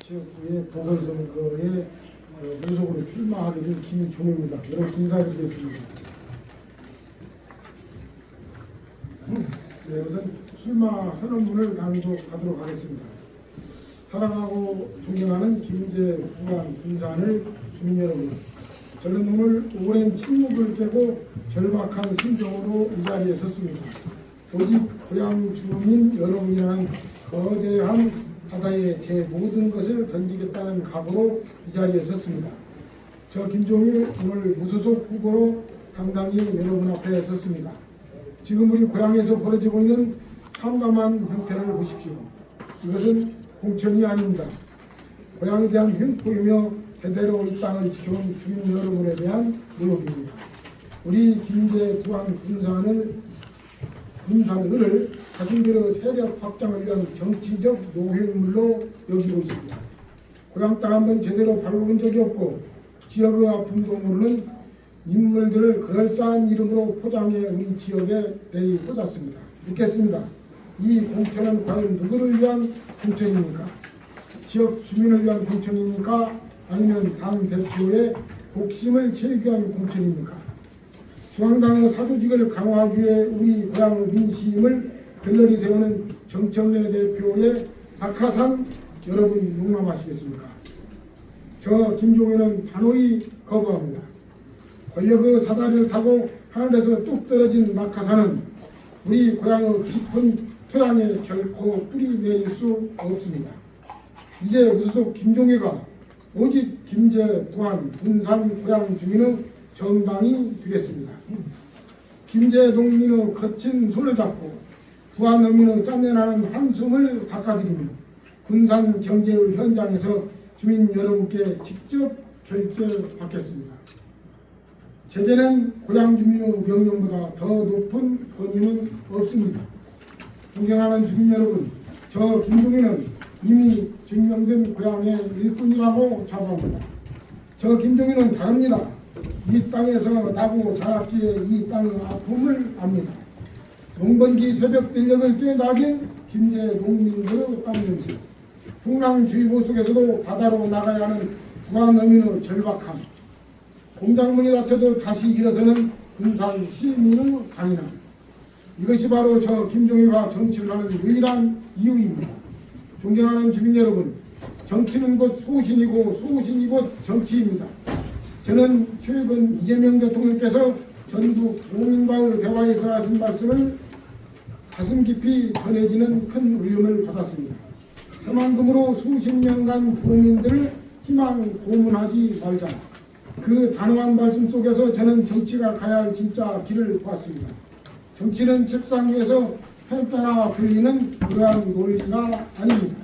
지역구의 보궐선거에 무소속으로 출마하게 된 김종입니다. 여러분 인사드리겠습니다. 네, 우선 출마 선언문을 낭독하도록 하겠습니다. 사랑하고 존경하는 김제 후안 군산을 주민 여러분, 저는 오늘 오랜 침묵을 깨고 절박한 심정으로 이 자리에 섰습니다. 오직 고향 주민 여러분이라는 거대한 바다에 제 모든 것을 던지겠다는 각오로 이 자리에 섰습니다. 저 김종일 오늘 무소속 후보로 당당히 여러분 앞에 섰습니다. 지금 우리 고향에서 벌어지고 있는 참담한 형태를 보십시오. 이것은 공천이 아닙니다. 고향에 대한 횡포이며 대대로 이 땅을 지켜온 주민 여러분에 대한 모욕입니다. 우리 김제 부안 군산을 자신들의 세력 확장을 위한 정치적 노획물로 여기고 있습니다. 고향 땅 한번 제대로 밟아본 적이 없고 지역의 아픔도 모르는 인물들을 그럴싸한 이름으로 포장해 우리 지역에 내리꽂았습니다. 묻겠습니다. 이 공천은 과연 누구를 위한 공천입니까? 지역 주민을 위한 공천입니까? 아니면 당 대표의 복심을 채우기 위한 공천입니까? 중앙당의 사조직을 강화하기 위해 우리 고향 민심을 갤러리 세우는 정청래 대표의 낙하산 여러분 용납하시겠습니까? 저 김종인은 단호히 거부합니다. 권력의 사다리를 타고 하늘에서 뚝 떨어진 낙하산은 우리 고향의 깊은 토양에 결코 뿌리 내릴 수 없습니다. 이제 무소속 김종희가 오직 김제 부안 군산 고향 주민의 정당이 되겠습니다. 김제 농민의 거친 손을 잡고 부안 어민의 짠내나는 한숨을 닦아드리며 군산 경제의 현장에서 주민 여러분께 직접 결제받겠습니다. 제게는 고향 주민의 명령보다 더 높은 권위는 없습니다. 존경하는 주민 여러분, 저 김종희는 이미 증명된 고향의 일꾼이라고 자부합니다. 저 김종희는 다릅니다. 이 땅에서 나고 자랐기에 이 땅의 아픔을 압니다. 농번기 새벽 들녘을 뛰어나긴 김제 농민들의 땀 냄새, 풍랑주의보 속에서도 바다로 나가야 하는 부안 어민의 절박함, 공장문이 닫혀도 다시 일어서는 군산 시민의 강인함, 이것이 바로 저 김종희가 정치를 하는 유일한 이유입니다. 존경하는 주민 여러분, 정치는 곧 소신이고 소신이 곧 정치입니다. 저는 최근 이재명 대통령께서 전국 농민과의 대화에서 하신 말씀을 가슴 깊이 전해지는 큰 울림을 받았습니다. 새만금으로 수십 년간 국민들을 희망 고문하지 말자. 그 단호한 말씀 속에서 저는 정치가 가야 할 진짜 길을 보았습니다. 정치는 책상 위에서 펜따라 불리는 그러한 논리가 아닙니다.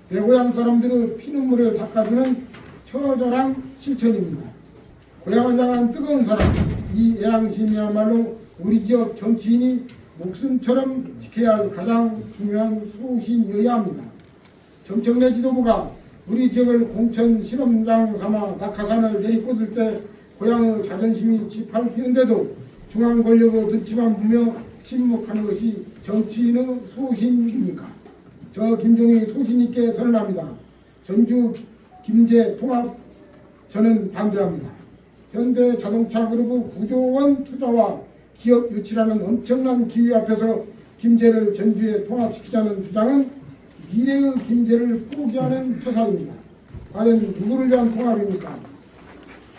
내 고향 사람들의 피눈물을 닦아주는 처절한 실천입니다. 고향을 향한 뜨거운 사랑, 이 애양심이야말로 우리 지역 정치인이 목숨처럼 지켜야 할 가장 중요한 소신이어야 합니다. 정청래 지도부가 우리 지역을 공천 실험장 삼아 낙하산을 내리꽂을 때 고향의 자존심이 짓밟히는데도 중앙 권력의 눈치만 보며 침묵하는 것이 정치인의 소신입니까? 저 김종희 소신있게 선언합니다. 전주 김제 통합 저는 반대합니다. 현대자동차그룹의 9조 원 투자와 기업 유치라는 엄청난 기회 앞에서 김제를 전주에 통합시키자는 주장은 미래의 김제를 포기하는 표사입니다. 과연 누구를 위한 통합입니까?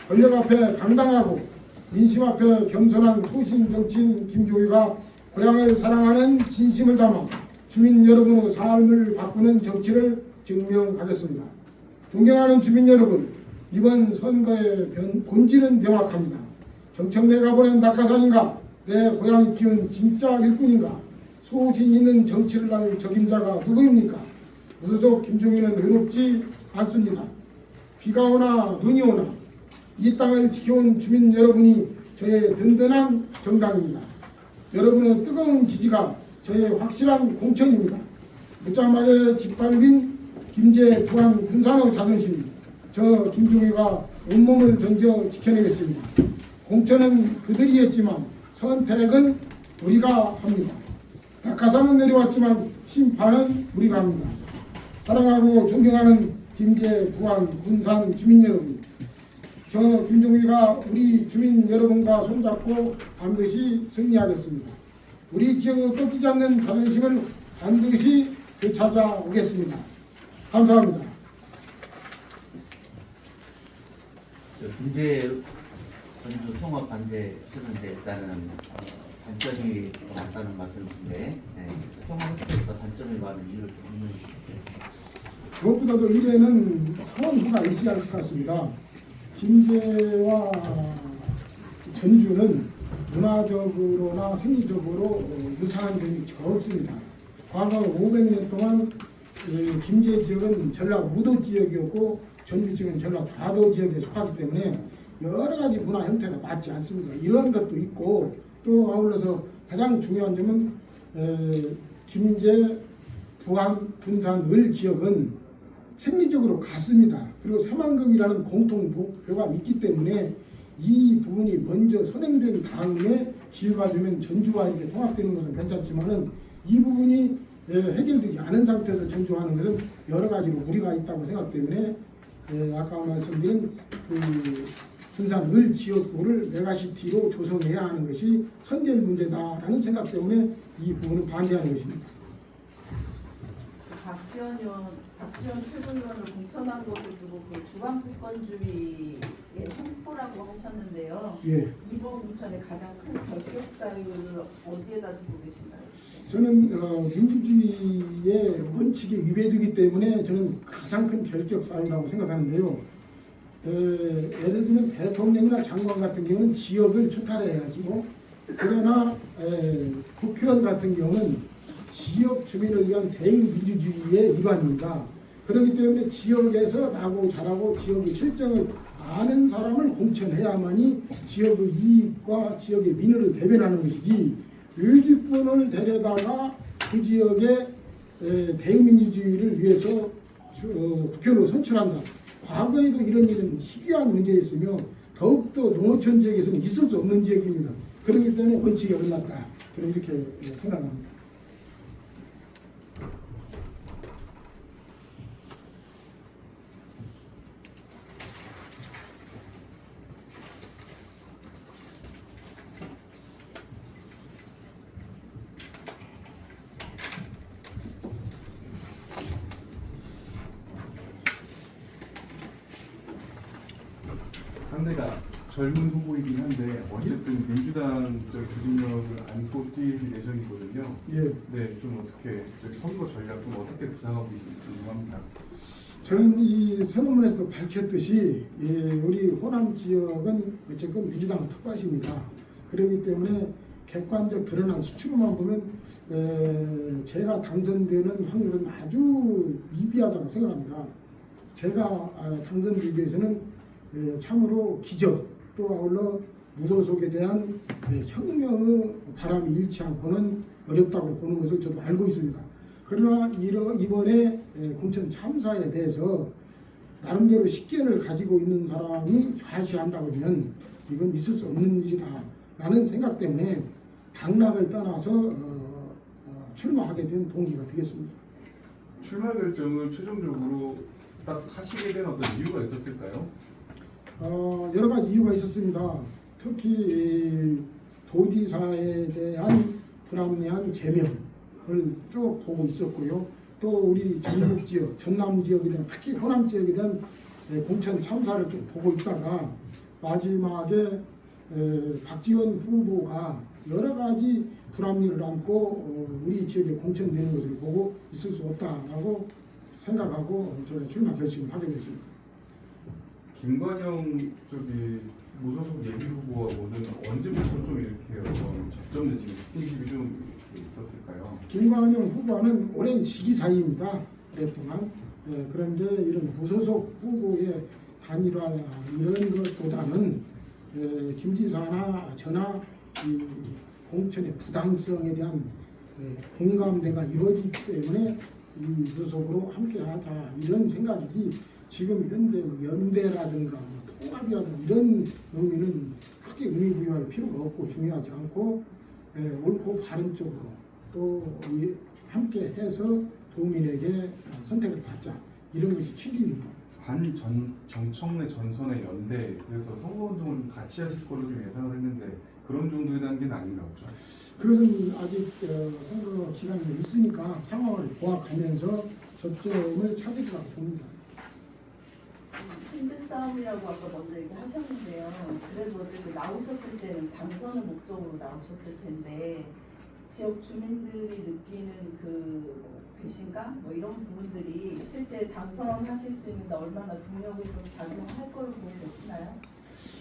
권력 앞에 당당하고 민심 앞에 겸손한 소신 정치인 김종희가 고향을 사랑하는 진심을 담아 주민 여러분의 삶을 바꾸는 정치를 증명하겠습니다. 존경하는 주민 여러분, 이번 선거의 본질은 명확합니다. 정청래가 보낸 낙하산인가? 내 고향이 키운 진짜 일꾼인가? 소신 있는 정치를 할 적임자가 누구입니까? 무소속 김종희는 외롭지 않습니다. 비가 오나 눈이 오나 이 땅을 지켜온 주민 여러분이 저의 든든한 정당입니다. 여러분의 뜨거운 지지가 저의 확실한 공천입니다. 묻자마자 짓밟힌 김제 부안 군산의 자존심, 저 김종희가 온몸을 던져 지켜내겠습니다. 공천은 그들이 했지만 선택은 우리가 합니다. 낙하산은 내려왔지만 심판은 우리가 합니다. 사랑하고 존경하는 김제, 부안, 군산 주민 여러분, 저 김종휘가 우리 주민 여러분과 손잡고 반드시 승리하겠습니다. 우리 지역의 꺾이지 않는 자존심을 반드시 되찾아오겠습니다. 감사합니다. 김제 전주 통합 반대했는데 일단은 단점이 많다는 말씀이신데 통합에서 단점이 많은 이유를 좀 설명해 주시죠. 무엇보다도 이래는 선후가 있어야 할 것 같습니다. 김제와 전주는 문화적으로나 생리적으로 유사한 점이 적습니다. 과거 500년 동안 김제 지역은 전라 우도 지역이었고 전주 지역은 전라 좌도 지역에 속하기 때문에 여러 가지 문화 형태가 맞지 않습니다. 이런 것도 있고 또 아울러서 가장 중요한 점은 김제, 부안, 군산, 을 지역은 생리적으로 같습니다. 그리고 새만금이라는 공통 목표가 있기 때문에 이 부분이 먼저 선행된 다음에 기회가 되면 전주와 이렇게 통합되는 것은 괜찮지만은 이 부분이 해결되지 않은 상태에서 전주하는 것은 여러 가지로 무리가 있다고 생각 때문에 아까 말씀드린 그 군산 을 지역구를 메가시티로 조성해야 하는 것이 선결 문제다라는 생각 때문에 이 부분을 반대하는 것입니다. 박지원 최고위원을 공천한 것을 두고 그 주방특권주의의 홍보라고 하셨는데요. 예. 이번 공천의 가장 큰 결격 사유를 어디에다 두고 계신가요? 저는 민주주의의 원칙에 위배되기 때문에 저는 가장 큰 결격 사유라고 생각하는데요. 예를 들면 대통령이나 장관 같은 경우는 지역을 초탈해야지 그러나 국회의원 같은 경우는 지역 주민을 위한 대의민주주의의 일환입니다. 그렇기 때문에 지역에서 나고 자라고 지역의 실정을 아는 사람을 공천해야만이 지역의 이익과 지역의 민의를 대변하는 것이지 의집권을 데려다가 그 지역의 대의민주주의를 위해서 국회의원으로 선출한다. 과거에도 이런 일은 희귀한 문제였으며 더욱더 농어촌 지역에서는 있을 수 없는 지역입니다. 그렇기 때문에 원칙이 어긋났다. 이렇게 생각합니다. 상대가 젊은 후보이긴 한데 어쨌든 민주당 조직력을 안고 뛸 예정이거든요. 예. 네, 좀 어떻게 선거 전략 좀 어떻게 구상하고 있을지 궁금합니다. 저는 이 선언문에서도 밝혔듯이 우리 호남 지역은 어쨌든 민주당 텃밭입니다. 그렇기 때문에 객관적 드러난 수치로만 보면 제가 당선되는 확률은 아주 미비하다고 생각합니다. 제가 당선되기 위해서는 참으로 기적 또 아울러 무소속에 대한 혁명의 바람이 일치 않고는 어렵다고 보는 것을 저도 알고 있습니다. 그러나 이번에 공천 참사에 대해서 나름대로 식견을 가지고 있는 사람이 좌시한다고 하면 이건 있을 수 없는 일이다 라는 생각 때문에 당락을 떠나서 출마하게 된 동기가 되겠습니다. 출마 결정을 최종적으로 딱 하시게 된 어떤 이유가 있었을까요? 여러 가지 이유가 있었습니다. 특히 도지사에 대한 불합리한 제명을 쭉 보고 있었고요. 또 우리 전북 지역, 전남 지역에 대한 특히 호남 지역에 대한 공천 참사를 좀 보고 있다가 마지막에 박지원 후보가 여러 가지 불합리를 안고 우리 지역에 공천되는 것을 보고 있을 수 없다라고 생각하고 저희 출마 결심을 하게 됐습니다. 김관영 무소속 예비 후보하고는 언제부터 좀 이렇게 접점 내지 스킨십이 좀 있었을까요? 김관영 후보는 오랜 시기 사이입니다. 오랫동안. 그런데 이런 무소속 후보의 단일화 이런 것보다는 김 지사나 저나 이 공천의 부당성에 대한 공감대가 이루어지기 때문에 이 무소속으로 함께하자 이런 생각이지 지금 현재 연대라든가 통합이라든가 이런 의미는 크게 의미 부여할 필요가 없고 중요하지 않고 옳고 바른 쪽으로 또 함께 해서 도민에게 선택을 받자 이런 것이 취지입니다. 정청래 전선의 연대 그래서 선거운동을 좀 같이 하실 걸로 좀 예상을 했는데 그런 정도의 단계는 아닌가 보죠. 그것은 아직 선거 기간이 있으니까 상황을 보아가면서 접점을 찾을 것 봅니다. 힘든 싸움이라고 아까 먼저 얘기하셨는데요. 그래도 어쨌든 나오셨을 때는 당선을 목적으로 나오셨을 텐데 지역 주민들이 느끼는 그 배신감 뭐 이런 부분들이 실제 당선하실 수 있는데 얼마나 동력을 좀 작용할 걸로 보고 계시나요?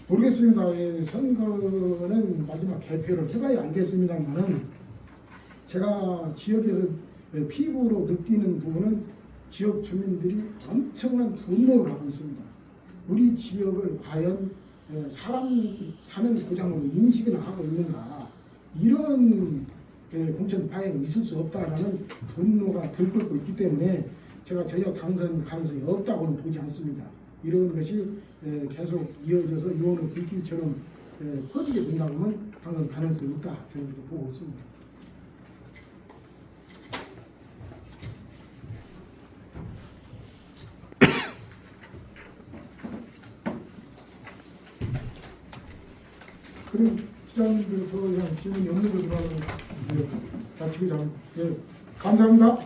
모르겠습니다. 예, 선거는 마지막 개표를 해봐야 알겠습니다만은 제가 지역에서 피부로 느끼는 부분은 지역 주민들이 엄청난 분노를 하고 있습니다. 우리 지역을 과연 사람이 사는 고장으로 인식을 하고 있는가, 이런 공천 파행이 있을 수 없다라는 분노가 들끓고 있기 때문에 제가 전혀 당선 가능성이 없다고는 보지 않습니다. 이런 것이 계속 이어져서 요원의 불길처럼 퍼지게 된다면 당선 가능성이 있다, 저는 보고 있습니다. 그럼 기자님들 더 이상 질문이 없는 거 들어가면 자, 지구장 감사합니다.